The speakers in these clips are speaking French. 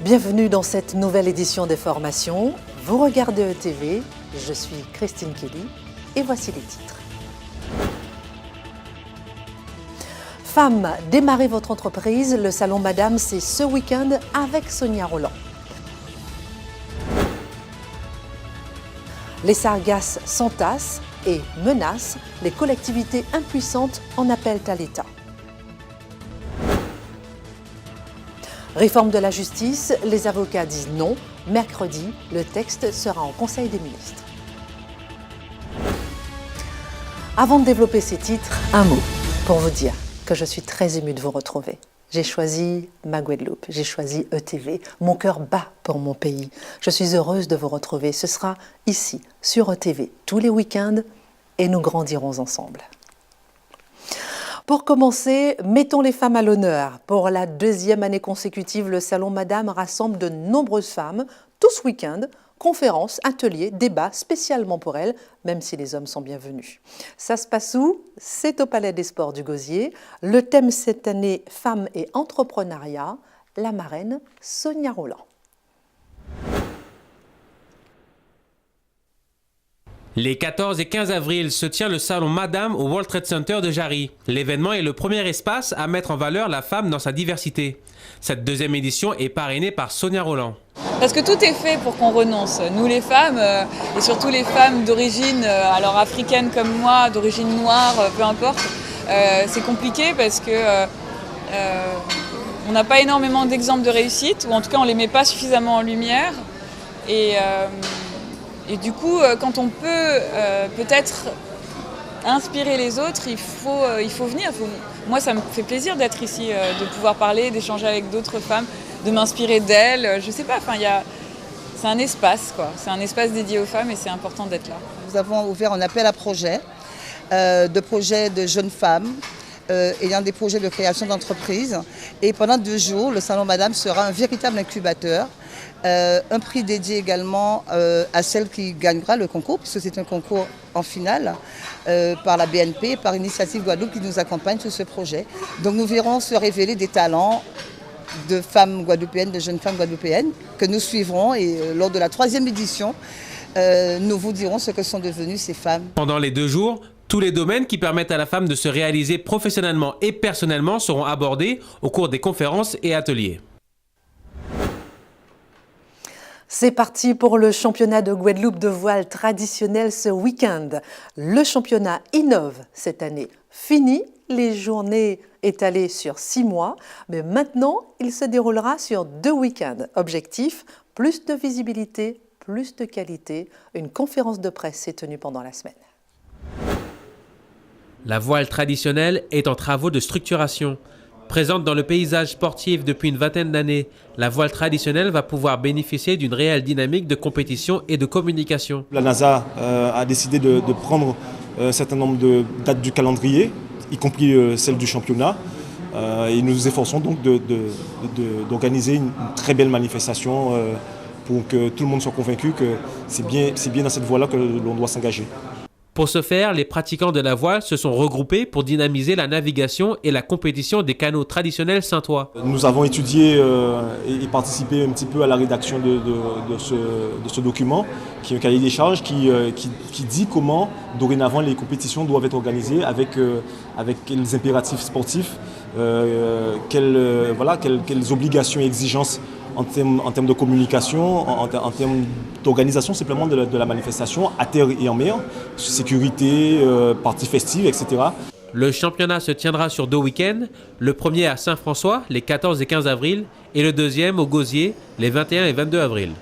Bienvenue dans cette nouvelle édition des formations. Vous regardez ETV, je suis Christine Kelly et voici les titres. Femmes, démarrez votre entreprise. Le salon Madame, c'est ce week-end avec Sonia Roland. Les sargasses s'entassent et menacent. Les collectivités impuissantes en appellent à l'État. Réforme de la justice, les avocats disent non. Mercredi, le texte sera en Conseil des ministres. Avant de développer ces titres, un mot pour vous dire que je suis très émue de vous retrouver. J'ai choisi ma Guadeloupe, j'ai choisi ETV. Mon cœur bat pour mon pays. Je suis heureuse de vous retrouver. Ce sera ici, sur ETV, tous les week-ends et nous grandirons ensemble. Pour commencer, mettons les femmes à l'honneur. Pour la deuxième année consécutive, le Salon Madame rassemble de nombreuses femmes, tout ce week-end, conférences, ateliers, débats spécialement pour elles, même si les hommes sont bienvenus. Ça se passe où? C'est au Palais des Sports du Gosier. Le thème cette année, femmes et entrepreneuriat. La marraine, Sonia Roland. Les 14 et 15 avril se tient le salon Madame au World Trade Center de Jarry. L'événement est le premier espace à mettre en valeur la femme dans sa diversité. Cette deuxième édition est parrainée par Sonia Roland. Parce que tout est fait pour qu'on renonce. Nous les femmes, et surtout les femmes d'origine, alors africaine comme moi, d'origine noire, peu importe, c'est compliqué parce que on n'a pas énormément d'exemples de réussite, ou en tout cas on ne les met pas suffisamment en lumière. Et du coup, quand on peut peut-être inspirer les autres, il faut venir. Moi, ça me fait plaisir d'être ici, de pouvoir parler, d'échanger avec d'autres femmes, de m'inspirer d'elles. Je sais pas, c'est un espace, quoi. C'est un espace dédié aux femmes et c'est important d'être là. Nous avons ouvert un appel à projets, de jeunes femmes, ayant des projets de création d'entreprise. Et pendant 2 jours, le Salon Madame sera un véritable incubateur. Un prix dédié également à celle qui gagnera le concours, puisque c'est un concours en finale par la BNP, par Initiative Guadeloupe qui nous accompagne sur ce projet. Donc nous verrons se révéler des talents de femmes guadeloupéennes, de jeunes femmes guadeloupéennes que nous suivrons et lors de la 3e édition, nous vous dirons ce que sont devenues ces femmes. Pendant les 2 jours, tous les domaines qui permettent à la femme de se réaliser professionnellement et personnellement seront abordés au cours des conférences et ateliers. C'est parti pour le championnat de Guadeloupe de voile traditionnel ce week-end. Le championnat innove cette année. Fini les journées étalées sur 6 mois, mais maintenant il se déroulera sur 2 week-ends. Objectif, plus de visibilité, plus de qualité. Une conférence de presse s'est tenue pendant la semaine. La voile traditionnelle est en travaux de structuration. Présente dans le paysage sportif depuis une vingtaine d'années, la voile traditionnelle va pouvoir bénéficier d'une réelle dynamique de compétition et de communication. La NASA a décidé de prendre un certain nombre de dates du calendrier, y compris celle du championnat. Et nous nous efforçons donc d'organiser une très belle manifestation pour que tout le monde soit convaincu que c'est bien dans cette voie-là que l'on doit s'engager. Pour ce faire, les pratiquants de la voile se sont regroupés pour dynamiser la navigation et la compétition des canots traditionnels saintois. Nous avons étudié et participé un petit peu à la rédaction de ce document, qui est un cahier des charges qui dit comment, dorénavant, les compétitions doivent être organisées avec les impératifs sportifs, quelles obligations et exigences en termes de communication, en termes d'organisation simplement de la manifestation, à terre et en mer, sécurité, parties festives, etc. Le championnat se tiendra sur 2 week-ends, le premier à Saint-François, les 14 et 15 avril, et le deuxième au Gosier, les 21 et 22 avril.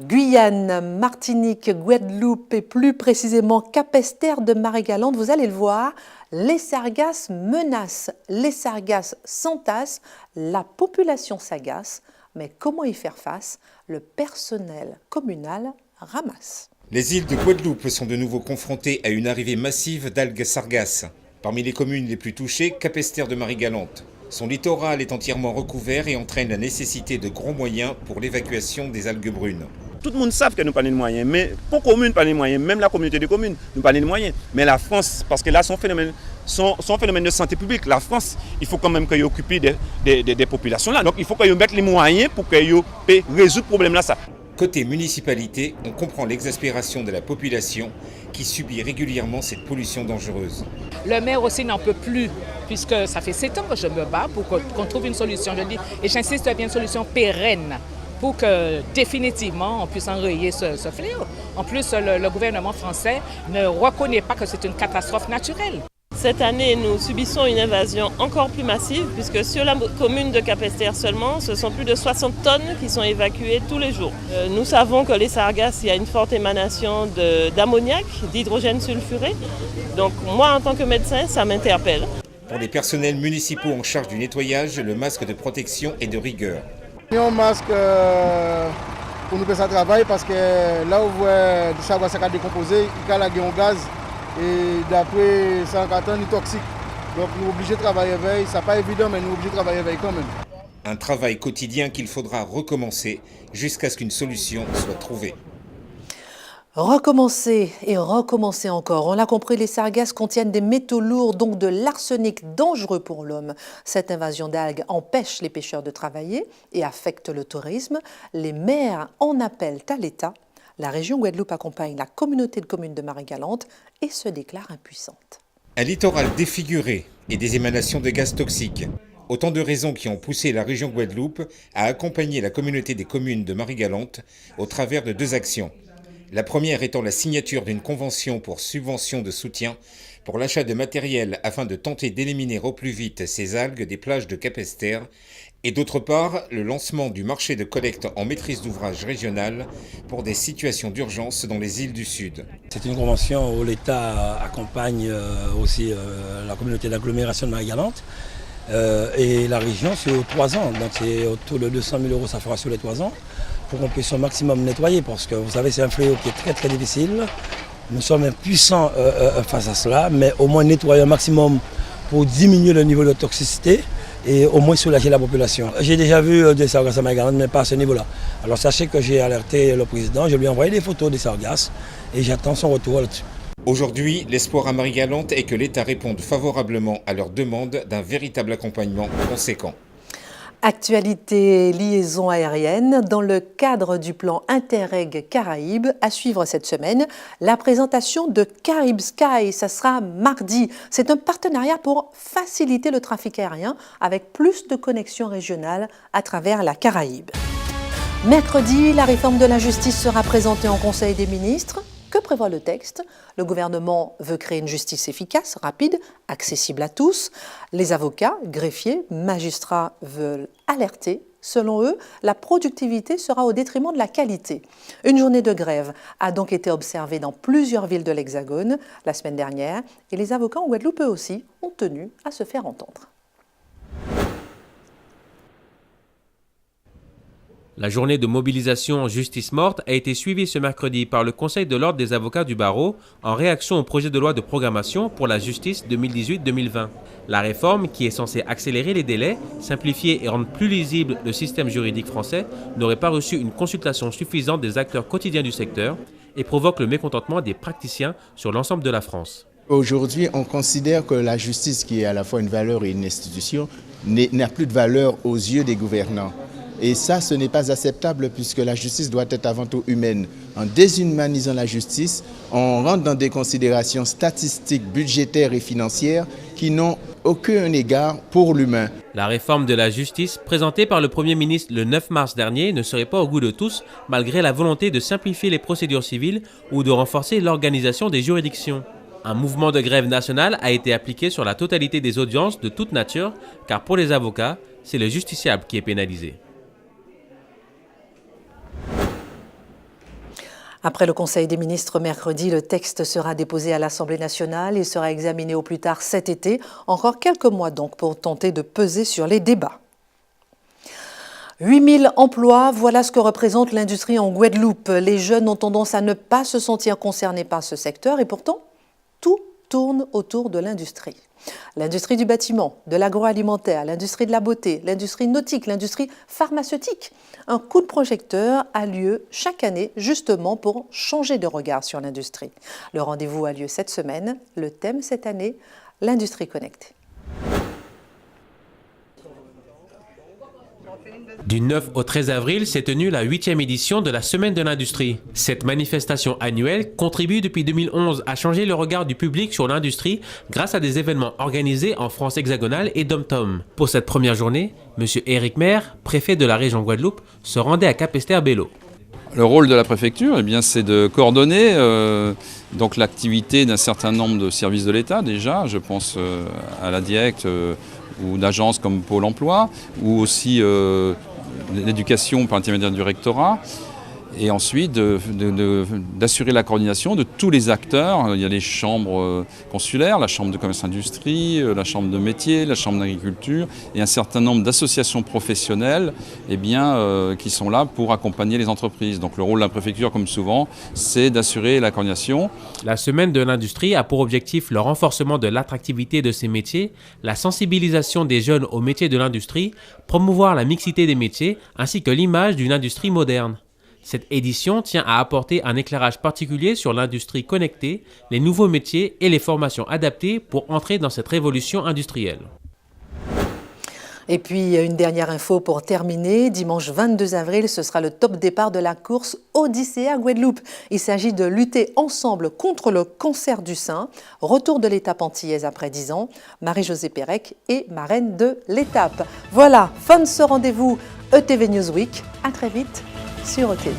Guyane, Martinique, Guadeloupe et plus précisément Capesterre de Marie-Galante, vous allez le voir, les sargasses menacent, les sargasses s'entassent, la population s'agace, mais comment y faire face? Le personnel communal ramasse. Les îles de Guadeloupe sont de nouveau confrontées à une arrivée massive d'algues sargasses. Parmi les communes les plus touchées, Capesterre de Marie-Galante. Son littoral est entièrement recouvert et entraîne la nécessité de gros moyens pour l'évacuation des algues brunes. Tout le monde sait que nous pas de moyens, mais pour la commune, pas de moyens, même la communauté de communes, nous pas de moyens. Mais la France, parce que là, son phénomène sont un phénomène de santé publique. La France, il faut quand même qu'elle occupe des populations là. Donc il faut qu'elle mette les moyens pour qu'elle puisse résoudre ce problème là. Côté municipalité, on comprend l'exaspération de la population qui subit régulièrement cette pollution dangereuse. Le maire aussi n'en peut plus, puisque ça fait 7 ans que je me bats pour qu'on trouve une solution. Je dis, et j'insiste bien, une solution pérenne pour que définitivement on puisse enrayer ce fléau. En plus, le gouvernement français ne reconnaît pas que c'est une catastrophe naturelle. Cette année, nous subissons une invasion encore plus massive, puisque sur la commune de Capesterre seulement, ce sont plus de 60 tonnes qui sont évacuées tous les jours. Nous savons que les sargasses, il y a une forte émanation d'ammoniac, d'hydrogène sulfuré. Donc moi, en tant que médecin, ça m'interpelle. Pour les personnels municipaux en charge du nettoyage, le masque de protection est de rigueur. Un masque pour nous faire ça travail, parce que là où vous voyez du charbon à décomposer, il y a un gaz. Et d'après 104 ans, il est toxique. Donc nous sommes obligés de travailler avec. Ce n'est pas évident, mais nous sommes obligés de travailler avec quand même. Un travail quotidien qu'il faudra recommencer jusqu'à ce qu'une solution soit trouvée. Recommencer et recommencer encore. On l'a compris, les sargasses contiennent des métaux lourds, donc de l'arsenic dangereux pour l'homme. Cette invasion d'algues empêche les pêcheurs de travailler et affecte le tourisme. Les maires en appellent à l'État. La région Guadeloupe accompagne la communauté de communes de Marie-Galante et se déclare impuissante. Un littoral défiguré et des émanations de gaz toxiques. Autant de raisons qui ont poussé la région Guadeloupe à accompagner la communauté des communes de Marie-Galante au travers de 2 actions. La première étant la signature d'une convention pour subvention de soutien pour l'achat de matériel afin de tenter d'éliminer au plus vite ces algues des plages de Capesterre, et d'autre part, le lancement du marché de collecte en maîtrise d'ouvrage régionale pour des situations d'urgence dans les îles du Sud. C'est une convention où l'État accompagne aussi la communauté d'agglomération de Marie-Galante et la région sur 3 ans. Donc c'est autour de 200 000 €, ça fera sur les 3 ans, pour qu'on puisse au maximum nettoyer, parce que vous savez, c'est un fléau qui est très très difficile. Nous sommes impuissants face à cela, mais au moins nettoyer un maximum pour diminuer le niveau de toxicité et au moins soulager la population. J'ai déjà vu des sargasses à Marie-Galante, mais pas à ce niveau-là. Alors sachez que j'ai alerté le président, je lui ai envoyé des photos des sargasses et j'attends son retour là-dessus. Aujourd'hui, l'espoir à Marie-Galante est que l'État réponde favorablement à leur demande d'un véritable accompagnement conséquent. Actualité liaison aérienne, dans le cadre du plan Interreg Caraïbes, à suivre cette semaine, la présentation de Carib Sky, ça sera mardi. C'est un partenariat pour faciliter le trafic aérien avec plus de connexions régionales à travers la Caraïbe. Mercredi, la réforme de la justice sera présentée en Conseil des ministres. Que prévoit le texte? Le gouvernement veut créer une justice efficace, rapide, accessible à tous. Les avocats, greffiers, magistrats veulent alerter. Selon eux, la productivité sera au détriment de la qualité. Une journée de grève a donc été observée dans plusieurs villes de l'Hexagone la semaine dernière et les avocats en Guadeloupe, eux aussi, ont tenu à se faire entendre. La journée de mobilisation en justice morte a été suivie ce mercredi par le Conseil de l'ordre des avocats du barreau en réaction au projet de loi de programmation pour la justice 2018-2020. La réforme, qui est censée accélérer les délais, simplifier et rendre plus lisible le système juridique français, n'aurait pas reçu une consultation suffisante des acteurs quotidiens du secteur et provoque le mécontentement des praticiens sur l'ensemble de la France. Aujourd'hui, on considère que la justice, qui est à la fois une valeur et une institution, n'a plus de valeur aux yeux des gouvernants. Et ça, ce n'est pas acceptable puisque la justice doit être avant tout humaine. En déshumanisant la justice, on rentre dans des considérations statistiques, budgétaires et financières qui n'ont aucun égard pour l'humain. La réforme de la justice, présentée par le Premier ministre le 9 mars dernier, ne serait pas au goût de tous, malgré la volonté de simplifier les procédures civiles ou de renforcer l'organisation des juridictions. Un mouvement de grève nationale a été appliqué sur la totalité des audiences de toute nature, car pour les avocats, c'est le justiciable qui est pénalisé. Après le Conseil des ministres mercredi, le texte sera déposé à l'Assemblée nationale et sera examiné au plus tard cet été. Encore quelques mois donc pour tenter de peser sur les débats. 8000 emplois, voilà ce que représente l'industrie en Guadeloupe. Les jeunes ont tendance à ne pas se sentir concernés par ce secteur et pourtant, tout tourne autour de l'industrie. L'industrie du bâtiment, de l'agroalimentaire, l'industrie de la beauté, l'industrie nautique, l'industrie pharmaceutique. Un coup de projecteur a lieu chaque année justement pour changer de regard sur l'industrie. Le rendez-vous a lieu cette semaine. Le thème cette année, l'industrie connectée. Du 9 au 13 avril s'est tenue la 8e édition de la Semaine de l'Industrie. Cette manifestation annuelle contribue depuis 2011 à changer le regard du public sur l'industrie grâce à des événements organisés en France hexagonale et dom-tom. Pour cette première journée, M. Éric Maire, préfet de la région Guadeloupe, se rendait à Capesterre-Belle-Eau. Le rôle de la préfecture, c'est de coordonner donc l'activité d'un certain nombre de services de l'État déjà. Je pense à la DIECT ou d'agences comme Pôle emploi, ou aussi l'éducation par l'intermédiaire du rectorat. Et ensuite d'assurer la coordination de tous les acteurs. Il y a les chambres consulaires, la chambre de commerce-industrie, la chambre de métier, la chambre d'agriculture et un certain nombre d'associations professionnelles qui sont là pour accompagner les entreprises. Donc le rôle de la préfecture, comme souvent, c'est d'assurer la coordination. La Semaine de l'Industrie a pour objectif le renforcement de l'attractivité de ces métiers, la sensibilisation des jeunes aux métiers de l'industrie, promouvoir la mixité des métiers ainsi que l'image d'une industrie moderne. Cette édition tient à apporter un éclairage particulier sur l'industrie connectée, les nouveaux métiers et les formations adaptées pour entrer dans cette révolution industrielle. Et puis, une dernière info pour terminer. Dimanche 22 avril, ce sera le top départ de la course Odyssea Guadeloupe. Il s'agit de lutter ensemble contre le cancer du sein. Retour de l'étape antillaise après 10 ans. Marie-Josée Pérec est marraine de l'étape. Voilà, fin de ce rendez-vous ETV News Week. À très vite sur ETV.